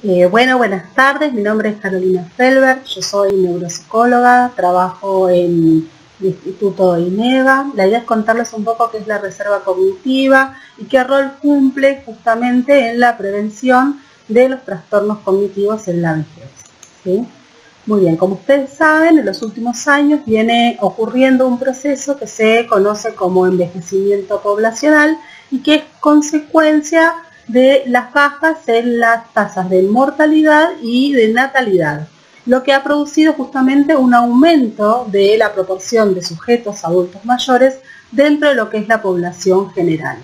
Buenas tardes, mi nombre es Carolina Felber, yo soy neuropsicóloga, trabajo en el Instituto INEVA. La idea es contarles un poco qué es la reserva cognitiva y qué rol cumple justamente en la prevención de los trastornos cognitivos en la vejez, ¿sí? Muy bien, como ustedes saben, en los últimos años viene ocurriendo un proceso que se conoce como envejecimiento poblacional y que es consecuencia de las bajas en las tasas de mortalidad y de natalidad, lo que ha producido justamente un aumento de la proporción de sujetos adultos mayores dentro de lo que es la población general.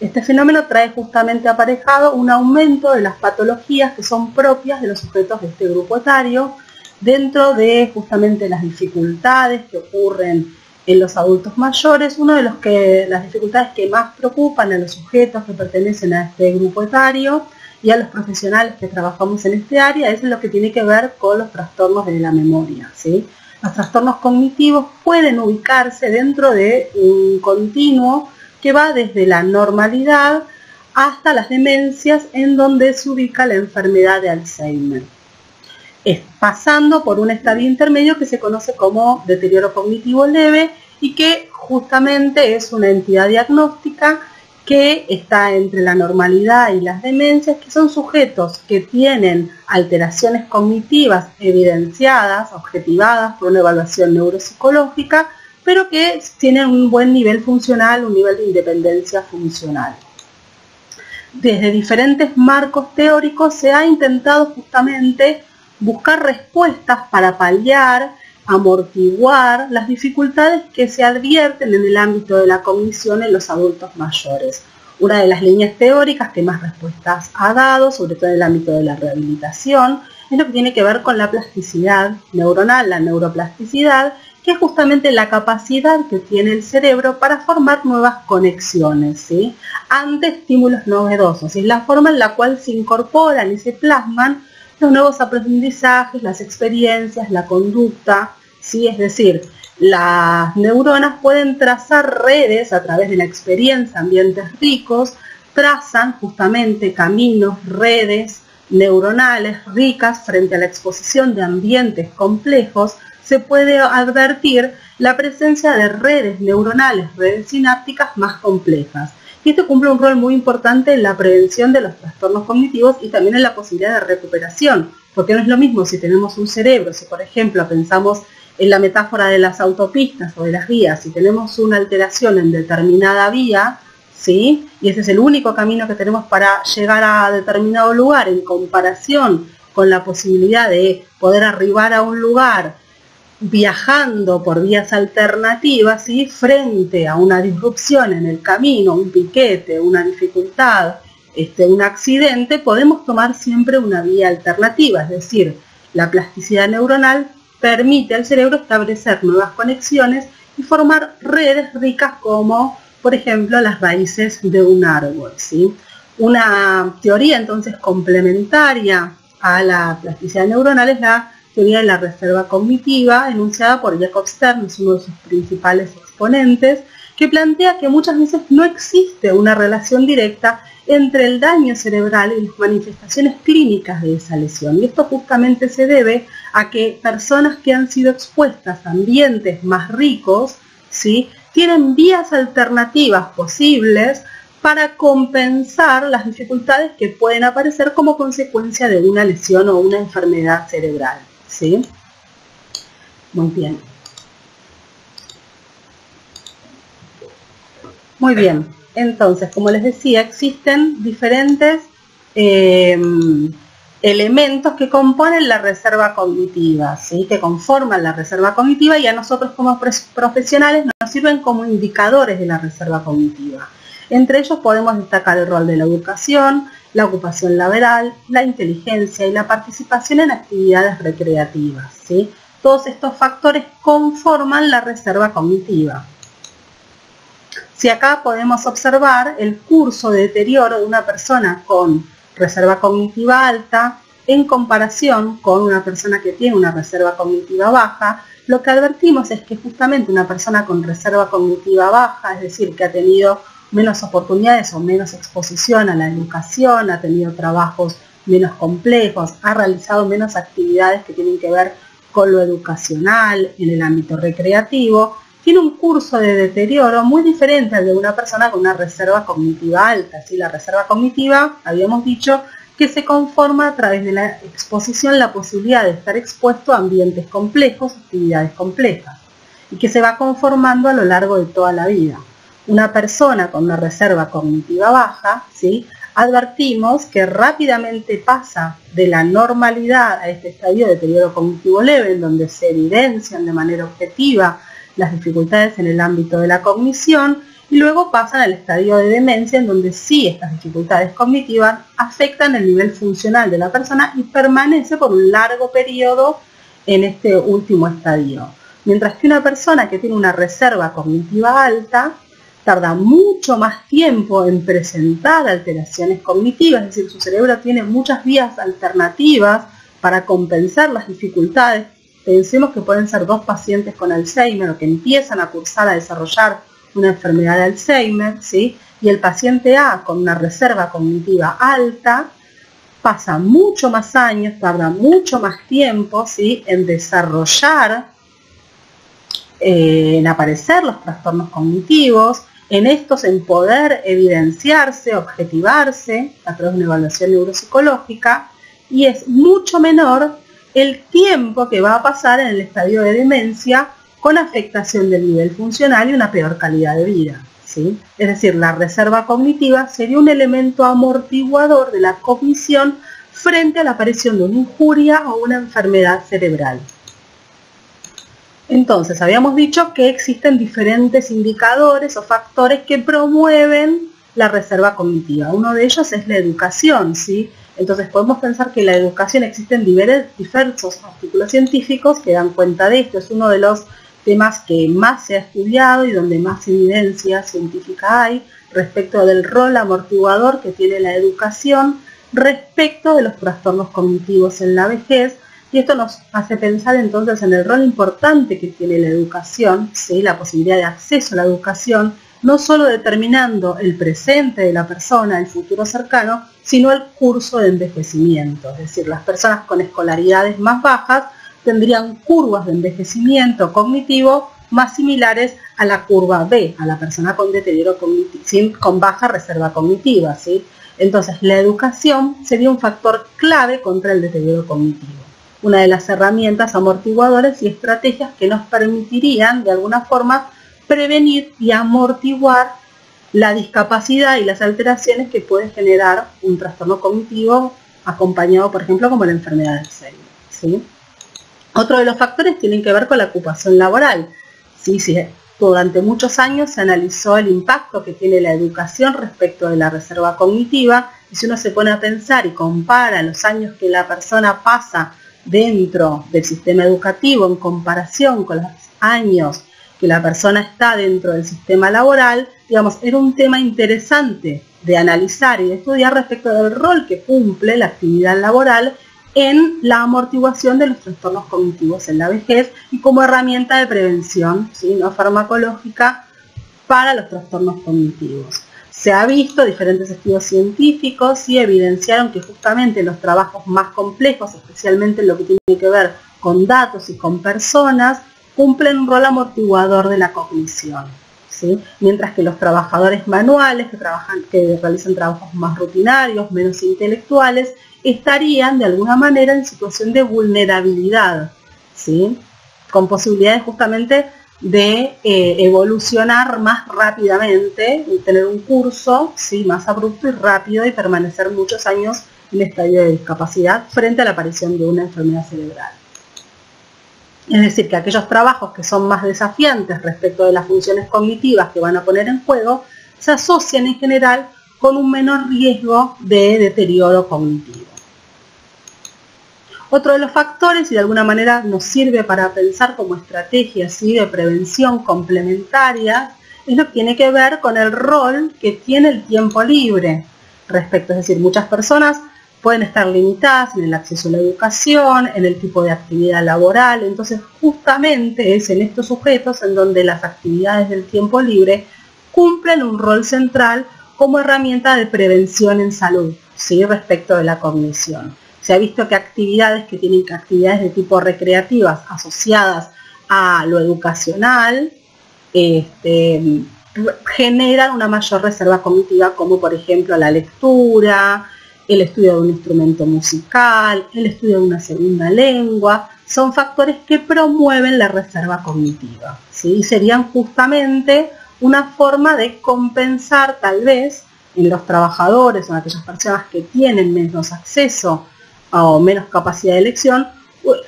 Este fenómeno trae justamente aparejado un aumento de las patologías que son propias de los sujetos de este grupo etario, dentro de justamente las dificultades que ocurren en los adultos mayores. Una de las dificultades que más preocupan a los sujetos que pertenecen a este grupo etario y a los profesionales que trabajamos en este área es lo que tiene que ver con los trastornos de la memoria, ¿sí? Los trastornos cognitivos pueden ubicarse dentro de un continuo que va desde la normalidad hasta las demencias, en donde se ubica la enfermedad de Alzheimer, pasando por un estadio intermedio que se conoce como deterioro cognitivo leve y que justamente es una entidad diagnóstica que está entre la normalidad y las demencias, que son sujetos que tienen alteraciones cognitivas evidenciadas, objetivadas por una evaluación neuropsicológica, pero que tienen un buen nivel funcional, un nivel de independencia funcional. Desde diferentes marcos teóricos se ha intentado justamente buscar respuestas para paliar, amortiguar las dificultades que se advierten en el ámbito de la cognición en los adultos mayores. Una de las líneas teóricas que más respuestas ha dado, sobre todo en el ámbito de la rehabilitación, es lo que tiene que ver con la plasticidad neuronal, la neuroplasticidad, que es justamente la capacidad que tiene el cerebro para formar nuevas conexiones, ¿sí?, ante estímulos novedosos. Es la forma en la cual se incorporan y se plasman los nuevos aprendizajes, las experiencias, la conducta, ¿sí? Es decir, las neuronas pueden trazar redes a través de la experiencia, ambientes ricos, trazan justamente caminos, redes neuronales ricas frente a la exposición de ambientes complejos. Se puede advertir la presencia de redes neuronales, redes sinápticas más complejas. Y esto cumple un rol muy importante en la prevención de los trastornos cognitivos y también en la posibilidad de recuperación, porque no es lo mismo si tenemos un cerebro, si por ejemplo pensamos en la metáfora de las autopistas o de las vías, si tenemos una alteración en determinada vía, ¿sí?, y ese es el único camino que tenemos para llegar a determinado lugar en comparación con la posibilidad de poder arribar a un lugar viajando por vías alternativas, ¿sí?, frente a una disrupción en el camino, un piquete, una dificultad, un accidente, podemos tomar siempre una vía alternativa. Es decir, la plasticidad neuronal permite al cerebro establecer nuevas conexiones y formar redes ricas como, por ejemplo, las raíces de un árbol, ¿sí? Una teoría entonces complementaria a la plasticidad neuronal es la teoría de la reserva cognitiva, enunciada por Jacob Stern, es uno de sus principales exponentes, que plantea que muchas veces no existe una relación directa entre el daño cerebral y las manifestaciones clínicas de esa lesión. Y esto justamente se debe a que personas que han sido expuestas a ambientes más ricos, ¿sí?, tienen vías alternativas posibles para compensar las dificultades que pueden aparecer como consecuencia de una lesión o una enfermedad cerebral, ¿sí? Muy bien. Muy bien. Entonces, como les decía, existen diferentes elementos que componen la reserva cognitiva, ¿sí?, que conforman la reserva cognitiva y a nosotros como profesionales nos sirven como indicadores de la reserva cognitiva. Entre ellos podemos destacar el rol de la educación, la ocupación laboral, la inteligencia y la participación en actividades recreativas, ¿sí? Todos estos factores conforman la reserva cognitiva. Si acá podemos observar el curso de deterioro de una persona con reserva cognitiva alta en comparación con una persona que tiene una reserva cognitiva baja, lo que advertimos es que justamente una persona con reserva cognitiva baja, es decir, que ha tenido menos oportunidades o menos exposición a la educación, ha tenido trabajos menos complejos, ha realizado menos actividades que tienen que ver con lo educacional, en el ámbito recreativo, tiene un curso de deterioro muy diferente al de una persona con una reserva cognitiva alta. ¿Sí? La reserva cognitiva, habíamos dicho, que se conforma a través de la exposición, la posibilidad de estar expuesto a ambientes complejos, actividades complejas, y que se va conformando a lo largo de toda la vida. Una persona con una reserva cognitiva baja, ¿sí? Advertimos que rápidamente pasa de la normalidad a este estadio de deterioro cognitivo leve, en donde se evidencian de manera objetiva las dificultades en el ámbito de la cognición, y luego pasan al estadio de demencia, en donde sí estas dificultades cognitivas afectan el nivel funcional de la persona y permanece por un largo periodo en este último estadio. Mientras que una persona que tiene una reserva cognitiva alta tarda mucho más tiempo en presentar alteraciones cognitivas, es decir, su cerebro tiene muchas vías alternativas para compensar las dificultades. Pensemos que pueden ser 2 pacientes con Alzheimer o que empiezan a cursar, a desarrollar una enfermedad de Alzheimer, ¿sí? Y el paciente A con una reserva cognitiva alta pasa mucho más años, tarda mucho más tiempo, ¿sí? En desarrollar, en aparecer los trastornos cognitivos, en estos en poder evidenciarse, objetivarse a través de una evaluación neuropsicológica, y es mucho menor el tiempo que va a pasar en el estadio de demencia con afectación del nivel funcional y una peor calidad de vida, ¿sí? Es decir, la reserva cognitiva sería un elemento amortiguador de la cognición frente a la aparición de una injuria o una enfermedad cerebral. Entonces, habíamos dicho que existen diferentes indicadores o factores que promueven la reserva cognitiva. Uno de ellos es la educación, ¿sí? Entonces podemos pensar que la educación, existen diversos artículos científicos que dan cuenta de esto. Es uno de los temas que más se ha estudiado y donde más evidencia científica hay respecto del rol amortiguador que tiene la educación respecto de los trastornos cognitivos en la vejez. Y esto nos hace pensar entonces en el rol importante que tiene la educación, ¿sí? La posibilidad de acceso a la educación, no solo determinando el presente de la persona, el futuro cercano, sino el curso de envejecimiento. Es decir, las personas con escolaridades más bajas tendrían curvas de envejecimiento cognitivo más similares a la curva B, a la persona con deterioro cognitivo, con baja reserva cognitiva, ¿sí? Entonces, la educación sería un factor clave contra el deterioro cognitivo. Una de las herramientas amortiguadoras y estrategias que nos permitirían, de alguna forma, prevenir y amortiguar la discapacidad y las alteraciones que puede generar un trastorno cognitivo acompañado, por ejemplo, como la enfermedad de Alzheimer, ¿sí? Otro de los factores tiene que ver con la ocupación laboral. Sí, durante muchos años se analizó el impacto que tiene la educación respecto de la reserva cognitiva, y si uno se pone a pensar y compara los años que la persona pasa dentro del sistema educativo en comparación con los años que la persona está dentro del sistema laboral, digamos, era un tema interesante de analizar y de estudiar respecto del rol que cumple la actividad laboral en la amortiguación de los trastornos cognitivos en la vejez y como herramienta de prevención, ¿sí? No farmacológica para los trastornos cognitivos. Se ha visto diferentes estudios científicos y evidenciaron que justamente los trabajos más complejos, especialmente en lo que tiene que ver con datos y con personas, cumplen un rol amortiguador de la cognición, ¿sí? Mientras que los trabajadores manuales que realizan trabajos más rutinarios, menos intelectuales, estarían de alguna manera en situación de vulnerabilidad, ¿sí? Con posibilidades justamente de evolucionar más rápidamente y tener un curso, ¿sí? Más abrupto y rápido y permanecer muchos años en estadio de discapacidad frente a la aparición de una enfermedad cerebral. Es decir, que aquellos trabajos que son más desafiantes respecto de las funciones cognitivas que van a poner en juego, se asocian en general con un menor riesgo de deterioro cognitivo. Otro de los factores, y de alguna manera nos sirve para pensar como estrategias, ¿sí? De prevención complementarias, es lo que tiene que ver con el rol que tiene el tiempo libre respecto. Es decir, muchas personas pueden estar limitadas en el acceso a la educación, en el tipo de actividad laboral. Entonces, justamente es en estos sujetos en donde las actividades del tiempo libre cumplen un rol central como herramienta de prevención en salud, ¿sí? Respecto de la cognición. Se ha visto que actividades de tipo recreativas asociadas a lo educacional generan una mayor reserva cognitiva, como por ejemplo la lectura, el estudio de un instrumento musical, el estudio de una segunda lengua. Son factores que promueven la reserva cognitiva, ¿sí? Y serían justamente una forma de compensar tal vez en los trabajadores o en aquellas personas que tienen menos acceso o menos capacidad de elección,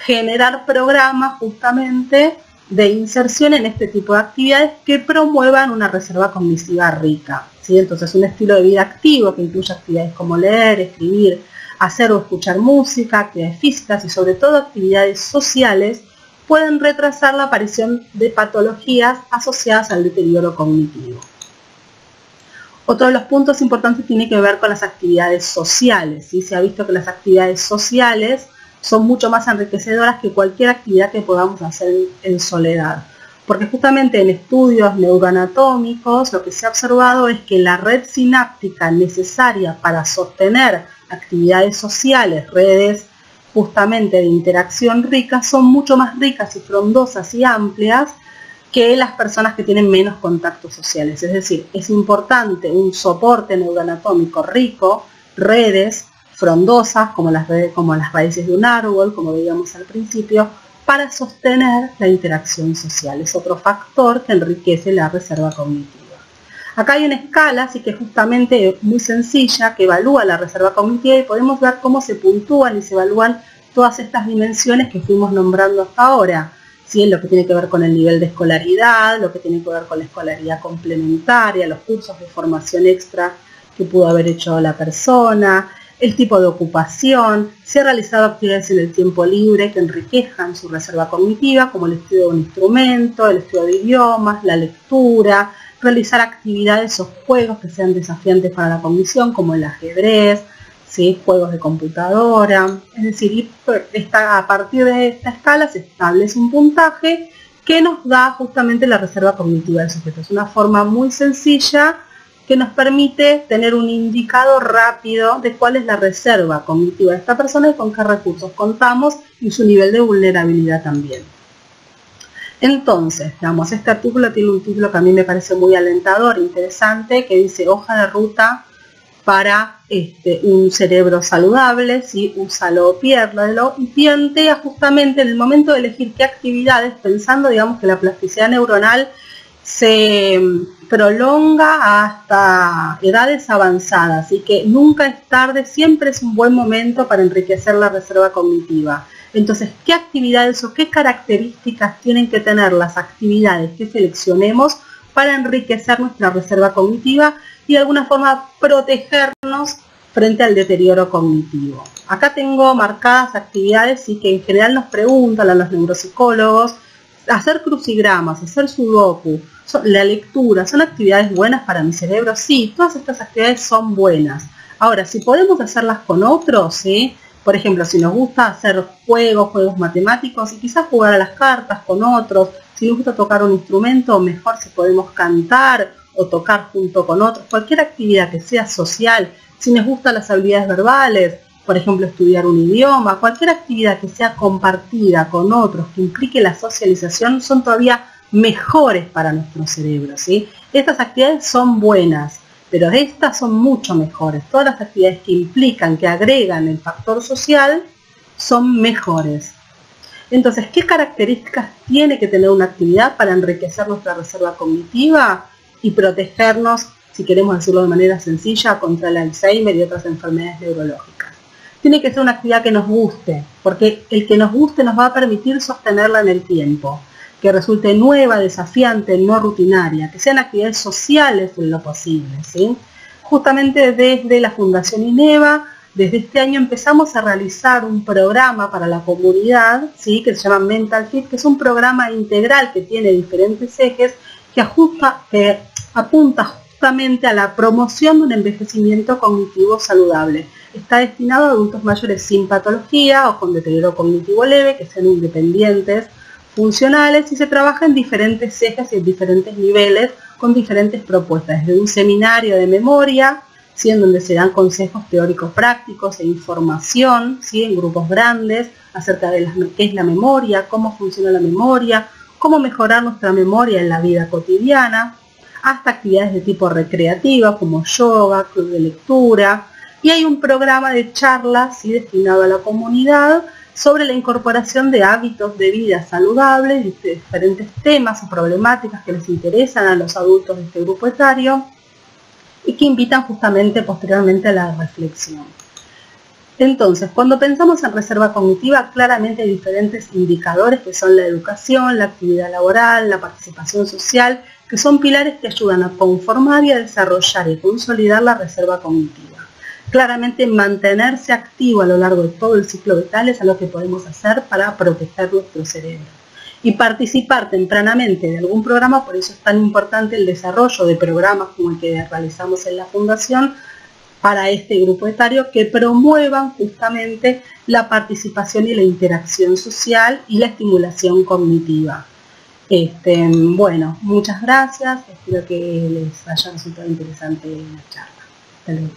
generar programas justamente de inserción en este tipo de actividades que promuevan una reserva cognitiva rica, ¿sí? Entonces un estilo de vida activo que incluye actividades como leer, escribir, hacer o escuchar música, actividades físicas y sobre todo actividades sociales pueden retrasar la aparición de patologías asociadas al deterioro cognitivo. Otro de los puntos importantes tiene que ver con las actividades sociales, ¿sí? Se ha visto que las actividades sociales son mucho más enriquecedoras que cualquier actividad que podamos hacer en soledad. Porque justamente en estudios neuroanatómicos lo que se ha observado es que la red sináptica necesaria para sostener actividades sociales, redes justamente de interacción ricas, son mucho más ricas y frondosas y amplias que las personas que tienen menos contactos sociales. Es decir, es importante un soporte neuroanatómico rico, redes frondosas como las raíces de un árbol, como veíamos al principio, para sostener la interacción social. Es otro factor que enriquece la reserva cognitiva. Acá hay una escala, así que justamente muy sencilla, que evalúa la reserva cognitiva y podemos ver cómo se puntúan y se evalúan todas estas dimensiones que fuimos nombrando hasta ahora. ¿Sí? Lo que tiene que ver con el nivel de escolaridad, lo que tiene que ver con la escolaridad complementaria, los cursos de formación extra que pudo haber hecho la persona, el tipo de ocupación, si ha realizado actividades en el tiempo libre que enriquezcan su reserva cognitiva, como el estudio de un instrumento, el estudio de idiomas, la lectura, realizar actividades o juegos que sean desafiantes para la cognición, como el ajedrez, ¿sí? Juegos de computadora. Es decir, a partir de esta escala se establece un puntaje que nos da justamente la reserva cognitiva del sujeto. Es una forma muy sencilla que nos permite tener un indicador rápido de cuál es la reserva cognitiva de esta persona y con qué recursos contamos y su nivel de vulnerabilidad también. Entonces, digamos, este artículo tiene un título que a mí me parece muy alentador, interesante, que dice hoja de ruta para un cerebro saludable, ¿sí? Úsalo o piérdalo, y plantea justamente en el momento de elegir qué actividades, pensando, digamos, que la plasticidad neuronal se prolonga hasta edades avanzadas, y que nunca es tarde, siempre es un buen momento para enriquecer la reserva cognitiva. Entonces, ¿qué actividades o qué características tienen que tener las actividades que seleccionemos para enriquecer nuestra reserva cognitiva y de alguna forma protegernos frente al deterioro cognitivo? Acá tengo marcadas actividades y que en general nos preguntan a los neuropsicólogos: hacer crucigramas, hacer sudoku, la lectura, ¿son actividades buenas para mi cerebro? Sí, todas estas actividades son buenas. Ahora, si podemos hacerlas con otros, ¿sí? Por ejemplo, si nos gusta hacer juegos matemáticos y quizás jugar a las cartas con otros, si nos gusta tocar un instrumento, mejor si podemos cantar o tocar junto con otros, cualquier actividad que sea social, si nos gustan las habilidades verbales, por ejemplo, estudiar un idioma, cualquier actividad que sea compartida con otros, que implique la socialización, son todavía mejores para nuestro cerebro, ¿sí? Estas actividades son buenas, pero estas son mucho mejores. Todas las actividades que implican, que agregan el factor social, son mejores. Entonces, ¿qué características tiene que tener una actividad para enriquecer nuestra reserva cognitiva y protegernos, si queremos decirlo de manera sencilla, contra el Alzheimer y otras enfermedades neurológicas? Tiene que ser una actividad que nos guste, porque el que nos guste nos va a permitir sostenerla en el tiempo, que resulte nueva, desafiante, no rutinaria, que sean actividades sociales en lo posible, ¿sí? Justamente desde la Fundación INEVA, desde este año empezamos a realizar un programa para la comunidad, ¿sí? Que se llama Mental Fit, que es un programa integral que tiene diferentes ejes que apunta justamente a la promoción de un envejecimiento cognitivo saludable. Está destinado a adultos mayores sin patología o con deterioro cognitivo leve, que sean independientes, funcionales, y se trabaja en diferentes ejes y en diferentes niveles, con diferentes propuestas, desde un seminario de memoria, ¿sí?, en donde se dan consejos teóricos prácticos e información, ¿sí?, en grupos grandes acerca de qué es la memoria, cómo funciona la memoria, cómo mejorar nuestra memoria en la vida cotidiana, hasta actividades de tipo recreativa como yoga, club de lectura, y hay un programa de charlas, ¿sí?, destinado a la comunidad sobre la incorporación de hábitos de vida saludables, de diferentes temas o problemáticas que les interesan a los adultos de este grupo etario y que invitan justamente posteriormente a la reflexión. Entonces, cuando pensamos en reserva cognitiva, claramente hay diferentes indicadores que son la educación, la actividad laboral, la participación social, que son pilares que ayudan a conformar y a desarrollar y consolidar la reserva cognitiva. Claramente mantenerse activo a lo largo de todo el ciclo vital es algo que podemos hacer para proteger nuestro cerebro. Y participar tempranamente de algún programa, por eso es tan importante el desarrollo de programas como el que realizamos en la Fundación para este grupo etario, que promuevan justamente la participación y la interacción social y la estimulación cognitiva. Bueno, muchas gracias, espero que les haya resultado interesante la charla. Hasta luego.